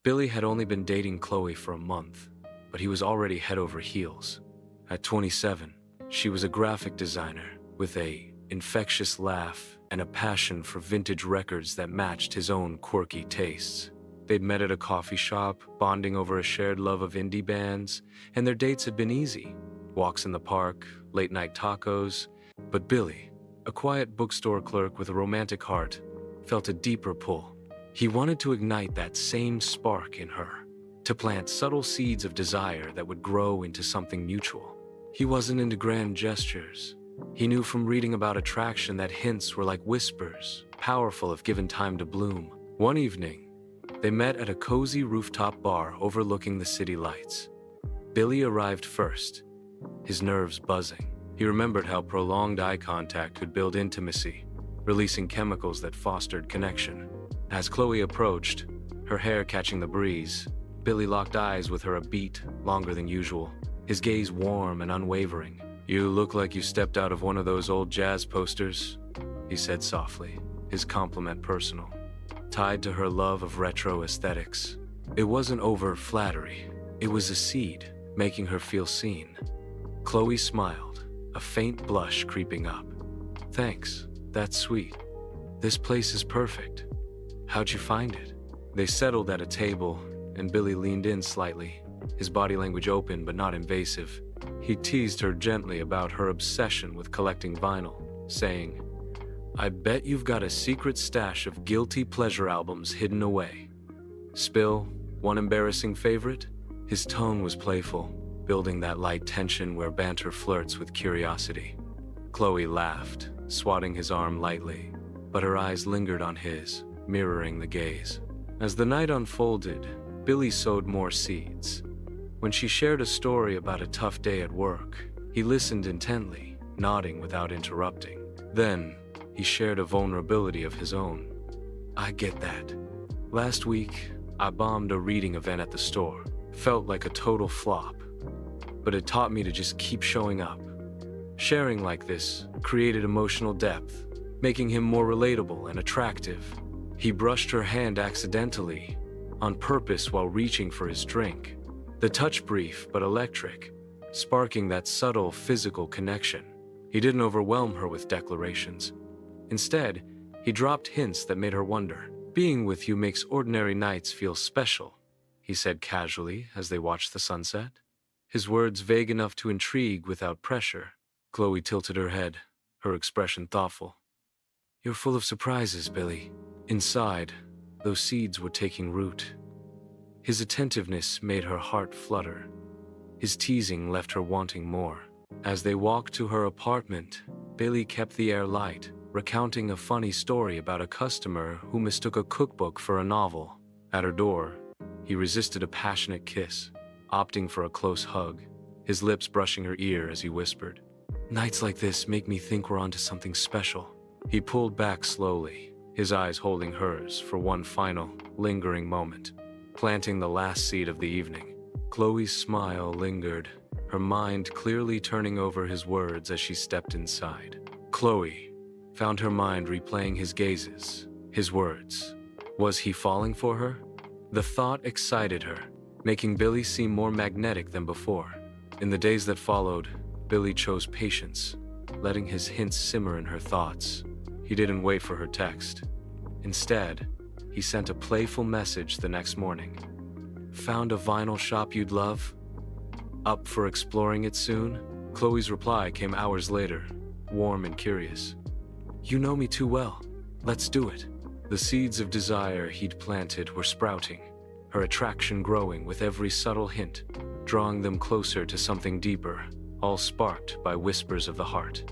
Billy had only been dating Chloe for a month, but he was already head over heels. At 27, she was a graphic designer with an infectious laugh and a passion for vintage records that matched his own quirky tastes. They'd met at a coffee shop, bonding over a shared love of indie bands, and their dates had been easy. Walks in the park, late-night tacos. But Billy, a quiet bookstore clerk with a romantic heart, felt a deeper pull. He wanted to ignite that same spark in her, to plant subtle seeds of desire that would grow into something mutual. He wasn't into grand gestures. He knew from reading about attraction that hints were like whispers, powerful if given time to bloom. One evening, they met at a cozy rooftop bar overlooking the city lights. Billy arrived first, his nerves buzzing. He remembered how prolonged eye contact could build intimacy, releasing chemicals that fostered connection. As Chloe approached, her hair catching the breeze, Billy locked eyes with her a beat longer than usual, his gaze warm and unwavering. "You look like you stepped out of one of those old jazz posters," he said softly, his compliment personal, tied to her love of retro aesthetics. It wasn't overt flattery, it was a seed, making her feel seen. Chloe smiled, a faint blush creeping up. "Thanks, that's sweet. This place is perfect. How'd you find it?" They settled at a table, and Billy leaned in slightly, his body language open but not invasive. He teased her gently about her obsession with collecting vinyl, saying, "I bet you've got a secret stash of guilty pleasure albums hidden away. Spill one embarrassing favorite?" His tone was playful, building that light tension where banter flirts with curiosity. Chloe laughed, swatting his arm lightly, but her eyes lingered on his, mirroring the gaze. As the night unfolded, Billy sowed more seeds. When she shared a story about a tough day at work, he listened intently, nodding without interrupting. Then, he shared a vulnerability of his own. "I get that. Last week, I bombed a reading event at the store. Felt like a total flop. But it taught me to just keep showing up." Sharing like this created emotional depth, making him more relatable and attractive. He brushed her hand accidentally, on purpose while reaching for his drink. The touch brief but electric, sparking that subtle physical connection. He didn't overwhelm her with declarations. Instead, he dropped hints that made her wonder. "Being with you makes ordinary nights feel special," he said casually as they watched the sunset. His words vague enough to intrigue without pressure. Chloe tilted her head, her expression thoughtful. "You're full of surprises, Billy." Inside, those seeds were taking root. His attentiveness made her heart flutter. His teasing left her wanting more. As they walked to her apartment, Billy kept the air light, recounting a funny story about a customer who mistook a cookbook for a novel. At her door, he resisted a passionate kiss, opting for a close hug, his lips brushing her ear as he whispered, "Nights like this make me think we're onto something special." He pulled back slowly, his eyes holding hers for one final, lingering moment, planting the last seed of the evening. Chloe's smile lingered, her mind clearly turning over his words as she stepped inside. Chloe found her mind replaying his gazes, his words. Was he falling for her? The thought excited her, making Billy seem more magnetic than before. In the days that followed, Billy chose patience, letting his hints simmer in her thoughts. He didn't wait for her text. Instead, he sent a playful message the next morning. "Found a vinyl shop you'd love? Up for exploring it soon?" Chloe's reply came hours later, warm and curious. "You know me too well. Let's do it." The seeds of desire he'd planted were sprouting, her attraction growing with every subtle hint, drawing them closer to something deeper, all sparked by whispers of the heart.